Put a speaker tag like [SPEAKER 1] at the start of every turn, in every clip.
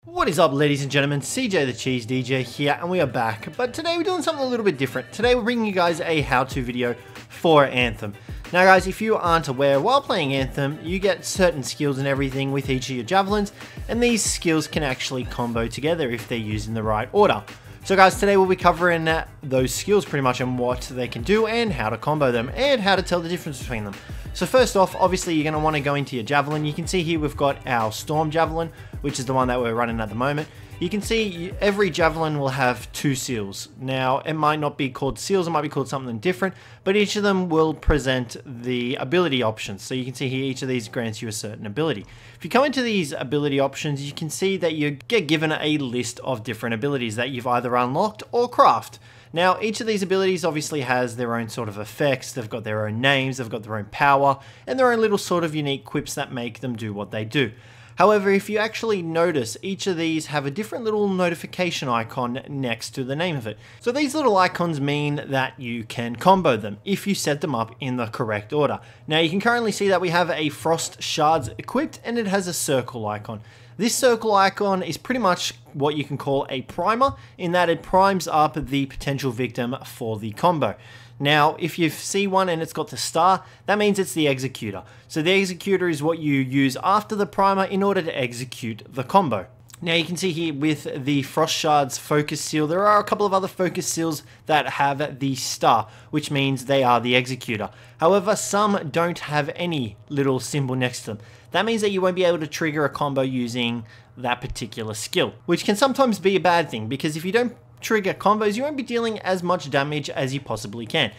[SPEAKER 1] What is up, ladies and gentlemen? Cjthecheesedj here, and we are back. But today we're doing something a little bit different. Today we're bringing you guys a how-to video for Anthem. Now guys, if you aren't aware, while playing Anthem, you get certain skills and everything with each of your javelins, and these skills can actually combo together if they're used in the right order. So guys, today we'll be covering those skills pretty much and what they can do and how to combo them and how to tell the difference between them. So first off, obviously you're going to want to go into your javelin. You can see here we've got our storm javelin, which is the one that we're running at the moment. You can see every javelin will have two seals. Now, it might not be called seals, it might be called something different, but each of them will present the ability options. So you can see here each of these grants you a certain ability. If you come into these ability options, you can see that you get given a list of different abilities that you've either unlocked or crafted. Now, each of these abilities obviously has their own sort of effects, they've got their own names, they've got their own power, and their own little sort of unique quips that make them do what they do. However, if you actually notice, each of these have a different little notification icon next to the name of it. So these little icons mean that you can combo them if you set them up in the correct order. Now you can currently see that we have a frost shards equipped and it has a circle icon. This circle icon is pretty much what you can call a primer, in that it primes up the potential victim for the combo. Now, if you see one and it's got the star, that means it's the executor. So the executor is what you use after the primer in order to execute the combo. Now you can see here with the Frost Shards focus seal, there are a couple of other focus seals that have the star, which means they are the executor. However, some don't have any little symbol next to them. That means that you won't be able to trigger a combo using that particular skill, which can sometimes be a bad thing, because if you don't trigger combos, you won't be dealing as much damage as you possibly can.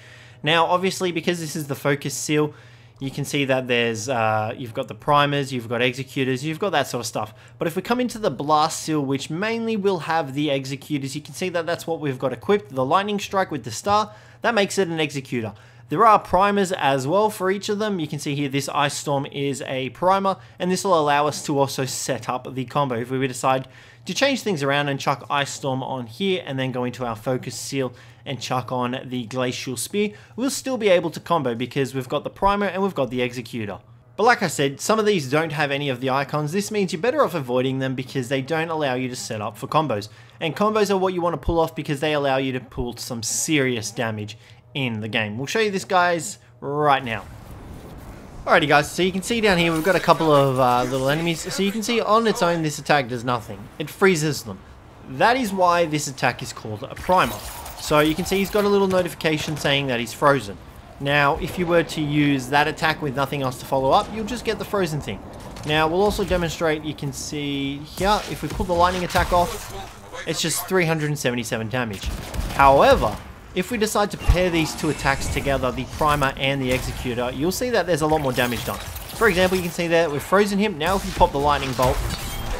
[SPEAKER 1] Now, obviously, because this is the focus seal, you can see that there's you've got the primers, you've got executors, you've got that sort of stuff. But if we come into the blast seal, which mainly will have the executors, you can see that that's what we've got equipped. The lightning strike with the star, that makes it an executor. There are primers as well for each of them. You can see here this Ice Storm is a primer, and this will allow us to also set up the combo. If we decide to change things around and chuck Ice Storm on here and then go into our Focus Seal and chuck on the Glacial Spear, we'll still be able to combo because we've got the primer and we've got the executor. But like I said, some of these don't have any of the icons. This means you're better off avoiding them because they don't allow you to set up for combos. And combos are what you want to pull off because they allow you to pull some serious damage in the game. We'll show you this, guys, right now. Alrighty guys, so you can see down here we've got a couple of little enemies. So you can see on its own this attack does nothing. It freezes them. That is why this attack is called a primer. So you can see he's got a little notification saying that he's frozen. Now if you were to use that attack with nothing else to follow up, you'll just get the frozen thing. Now we'll also demonstrate, you can see here, if we pull the lightning attack off, it's just 377 damage. However, if we decide to pair these two attacks together, the primer and the executor, you'll see that there's a lot more damage done. For example, you can see that we've frozen him. Now if we pop the lightning bolt,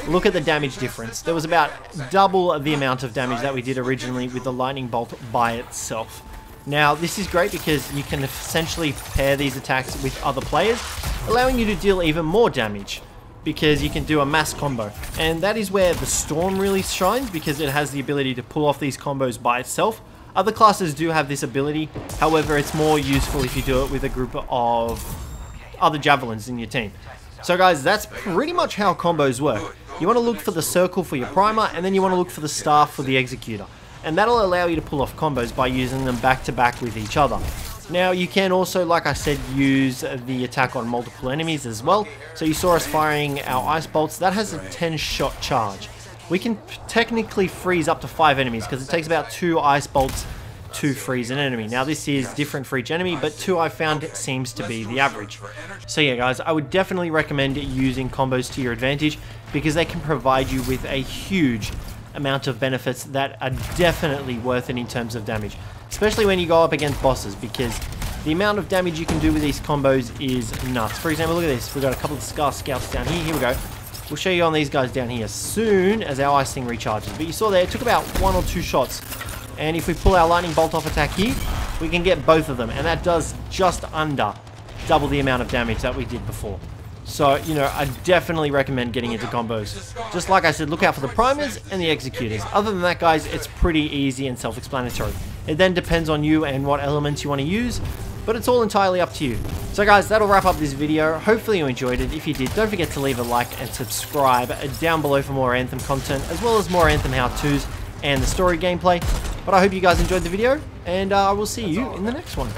[SPEAKER 1] look at the damage difference. There was about double the amount of damage that we did originally with the lightning bolt by itself. Now this is great because you can essentially pair these attacks with other players, allowing you to deal even more damage, because you can do a mass combo. And that is where the Storm really shines, because it has the ability to pull off these combos by itself. Other classes do have this ability, however it's more useful if you do it with a group of other javelins in your team. So guys, that's pretty much how combos work. You want to look for the circle for your primer, and then you want to look for the star for the executor. And that'll allow you to pull off combos by using them back to back with each other. Now you can also, like I said, use the attack on multiple enemies as well. So you saw us firing our ice bolts, that has a 10-shot charge. We can technically freeze up to 5 enemies because it takes about 2 ice bolts to freeze an enemy. Now this is different for each enemy, but 2 I found seems to be the average. So yeah guys, I would definitely recommend using combos to your advantage because they can provide you with a huge amount of benefits that are definitely worth it in terms of damage. Especially when you go up against bosses, because the amount of damage you can do with these combos is nuts. For example, look at this. We've got a couple of Scar Scouts down here. Here we go. We'll show you on these guys down here as soon as our ice thing recharges. But you saw there, it took about 1 or 2 shots. And if we pull our lightning bolt off attack here, we can get both of them. And that does just under double the amount of damage that we did before. So, you know, I definitely recommend getting into combos. Just like I said, look out for the primers and the executors. Other than that, guys, it's pretty easy and self-explanatory. It then depends on you and what elements you want to use, but it's all entirely up to you. So guys, that'll wrap up this video. Hopefully you enjoyed it. If you did, don't forget to leave a like and subscribe down below for more Anthem content, as well as more Anthem how-tos and the story gameplay. But I hope you guys enjoyed the video, and I will see you in the next one.